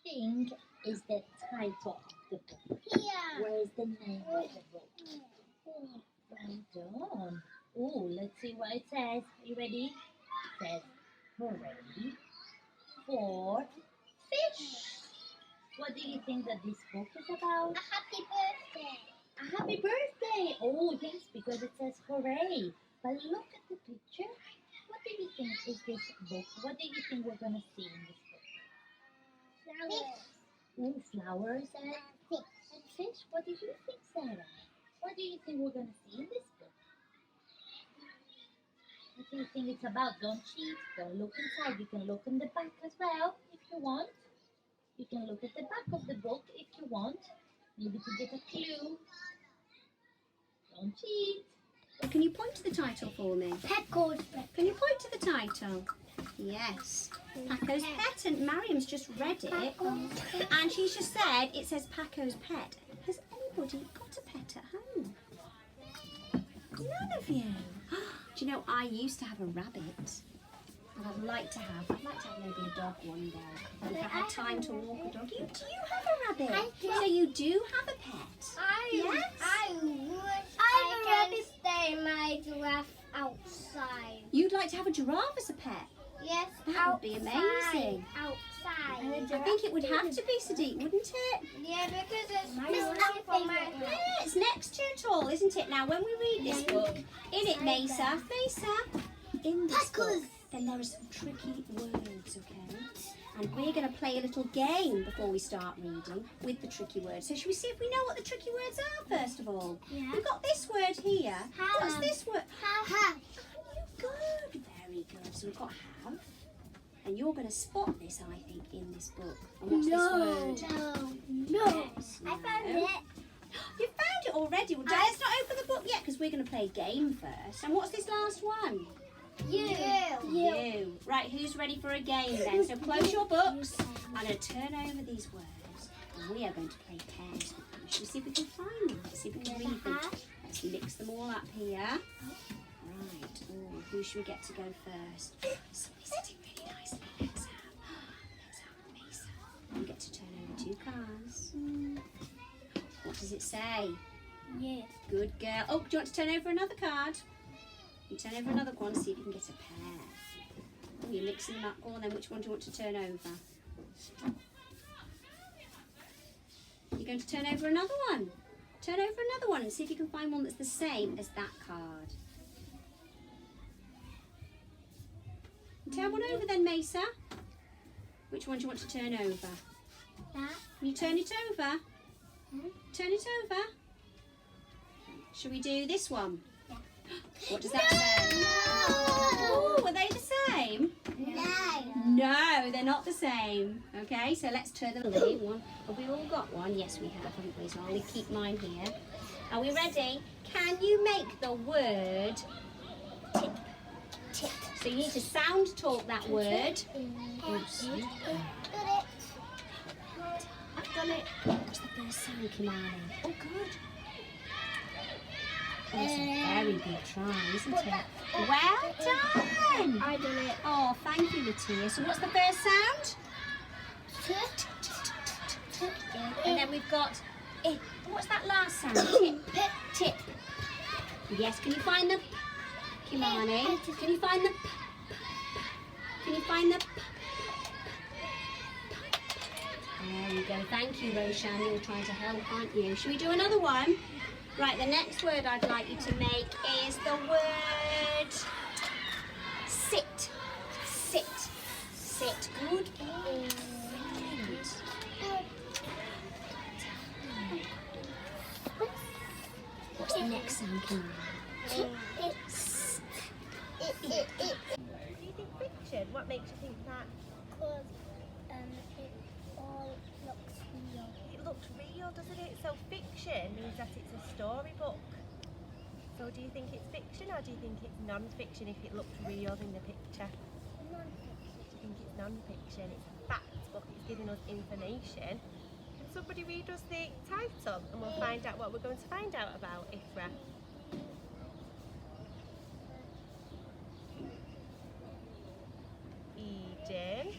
think is the title of the book? Here. Where is the name of the book? Oh, well done. Oh, let's see what it says. Are you ready? It says, hooray for fish. What do you think that this book is about? A happy birthday. A happy birthday! Oh, yes, because it says hooray. But look at the picture. What do you think is this book? What do you think we're going to see in this book? Flowers. Oh, flowers and fish. What do you think, Sarah? What do you think we're going to see in this book? What do you think it's about? Don't cheat. Don't look inside. You can look in the back as well if you want. You can look at the back of the book if you want. Maybe to get a clue. Don't cheat. Can you point to the title for me? Peckles. Can you point to the title? Yes. Paco's Pet, and Mariam's just read it. And she's just said it says Paco's Pet. Has anybody got a pet at home? None of you. Do you know, I used to have a rabbit. And I'd like to have maybe a dog one day. And if I had time to walk a dog. Do you have a rabbit? So you do have a pet? Yes? I can stay my giraffe outside. You'd like to have a giraffe as a pet? Yes, That would be amazing. Outside. I think it would have to be, Sadiq, wouldn't it? Yeah, because it's missing from my head. Yeah, it's next to it all, isn't it? Now, when we read this book, in it, Mesa, in this book, then there are some tricky words, okay? And we're going to play a little game before we start reading with the tricky words. So should we see if we know what the tricky words are, first of all? Yeah. We've got this word here. Have. What's this word? Have. Good, very good. So we've got have. And you're going to spot this, I think, in this book. And what's this word? No. Yes, I found no. it. You found it already. Well, let's not open the book yet because we're going to play a game first. And what's this last one? You. Right, who's ready for a game then? So close your books. I'm going to turn over these words and we are going to play pairs with them. Should we see if we can find them? Let's see if we can read them. Let's mix them all up here. Right. Oh, who should we get to go first? Somebody's sitting really nicely. Let's have Mesa. You get to turn over 2 cards. What does it say? Yeah. Good girl. Oh, do you want to turn over another card? You turn over another one, see if you can get a pair. Oh, you're mixing them up. Go on then, which one do you want to turn over? You're going to turn over another one. Turn over another one and see if you can find one that's the same as that card. Turn one over then, Mesa. Which one do you want to turn over? That. Can you turn it over? Turn it over. Shall we do this one? What does that say? Oh, were they the same? No, they're not the same. Okay, so let's turn them over. One. Have we all got one? Yes, we have, haven't we? So I'll keep mine here. Are we ready? Can you make the word tip? Tip. So you need to sound talk that word. Oops. I've done it. What's the first sound, Kimani? Oh, good. Oh, it's a very good try, isn't it? Well done! I done it. Oh, thank you, Latia. So what's the first sound? And then we've got, what's that last sound? Tip. Tip. Yes, can you find the Kimani? Can you find the Can you find the There we go. Thank you, Roshan. You're trying to help, aren't you? Should we do another one? Right, the next word I'd like you to make is the word sit. Sit. Sit. Good boy. What's the next sound, Kimani? Do you think fiction? What makes you think that? Because it all looks real. It looks real, doesn't it? So fiction means that it's a storybook. So do you think it's fiction or do you think it's non-fiction if it looks real in the picture? Non-fiction. Do you think it's non-fiction? It's a fact book, it's giving us information. Can somebody read us the title and we'll find out what we're going to find out about Ifra? Eden.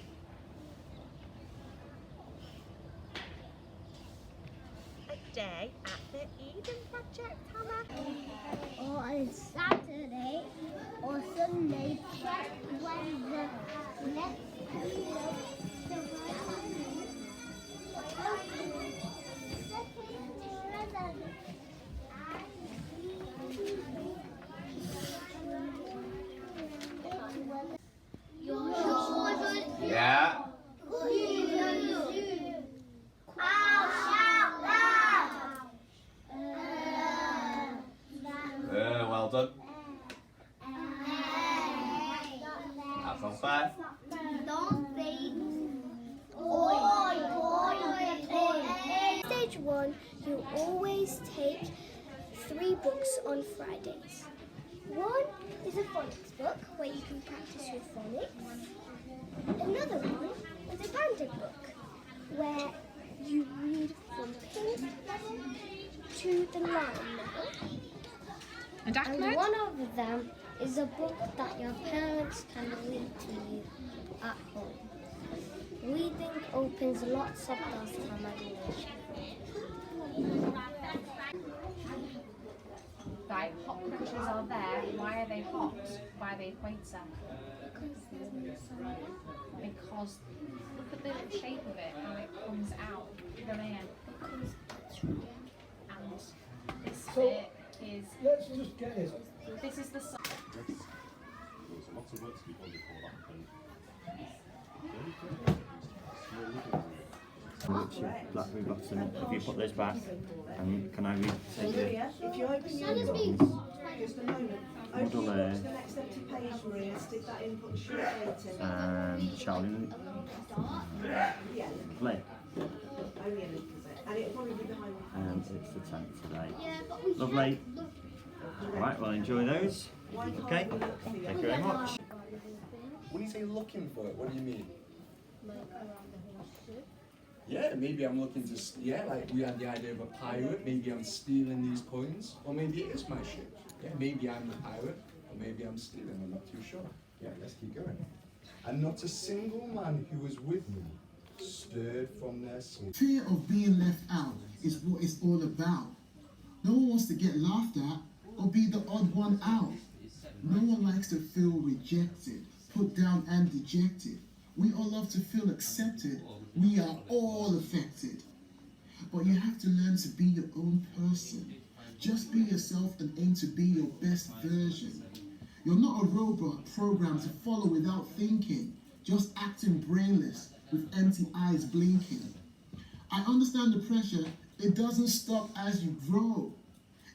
day at the Eden Project, Hannah? Or on Saturday or Sunday, check when the next Yeah. Well done. That's on 5. Stage 1, you always take 3 books on Fridays. One is a phonics book where you can practice your phonics. Another one is a panda book where you read from pink level to the line level. And one of them is a book that your parents can read to you at home. Reading opens lots of doors to imagination. Right, hot countries are there. Why are they hot by the equator? Because look at the shape of it, how it comes out from here. And this bit is. Let's just get it. This is the sun. There's lots of work to be done before that. We've got some. If you put those back, and can I read? If you open your book, just a moment. Open your book to the next empty page, Maria. Stick that in, put the short date in. And Charlie. Yeah. Play. Only a little bit. And it'll probably be behind the And it's the 10th today. Lovely. Right, well enjoy those. Okay. Thank you very much. When you say looking for it, what do you mean? Yeah, maybe I'm looking to, like we had the idea of a pirate, maybe I'm stealing these coins, or maybe it is my ship. Yeah, maybe I'm the pirate, or maybe I'm stealing, I'm not too sure. Yeah, let's keep going. And not a single man who was with me stirred from their seat. Fear of being left out is what it's all about. No one wants to get laughed at or be the odd one out. No one likes to feel rejected, put down and dejected. We all love to feel accepted. We are all affected. But you have to learn to be your own person. Just be yourself and aim to be your best version. You're not a robot programmed to follow without thinking, just acting brainless with empty eyes blinking. I understand the pressure. It doesn't stop as you grow.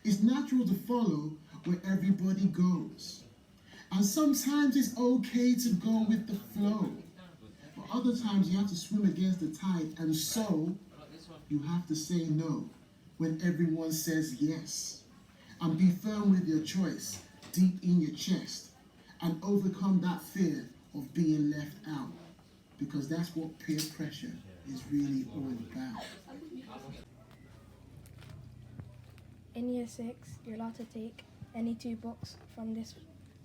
It's natural to follow where everybody goes. And sometimes it's okay to go with the flow. But other times you have to swim against the tide, and so you have to say no when everyone says yes. And be firm with your choice, deep in your chest, and overcome that fear of being left out. Because that's what peer pressure is really all about. In year 6, you're allowed to take any 2 books from this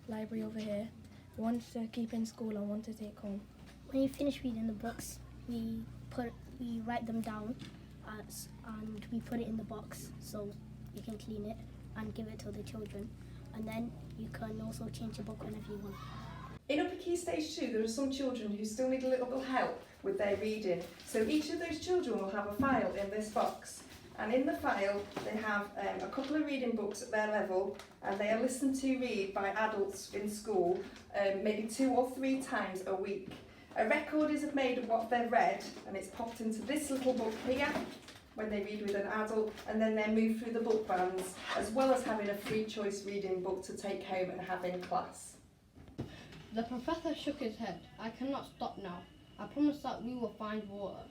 library over here. One to keep in school and one to take home. When you finish reading the books, we write them down and we put it in the box so you can clean it and give it to the children. And then you can also change your book whenever you want. In Upper Key Stage 2, there are some children who still need a little bit of help with their reading. So each of those children will have a file in this box. And in the file, they have a couple of reading books at their level, and they are listened to read by adults in school maybe 2 or 3 times a week. A record is made of what they've read, and it's popped into this little book here when they read with an adult, and then they're moved through the book bands, as well as having a free choice reading book to take home and have in class. The professor shook his head. I cannot stop now. I promised that we will find water.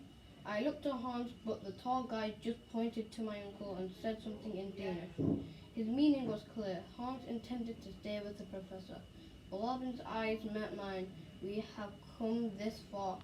I looked at Hans, but the tall guy just pointed to my uncle and said something in Danish. His meaning was clear. Hans intended to stay with the professor. Balaban's eyes met mine. We have come this far.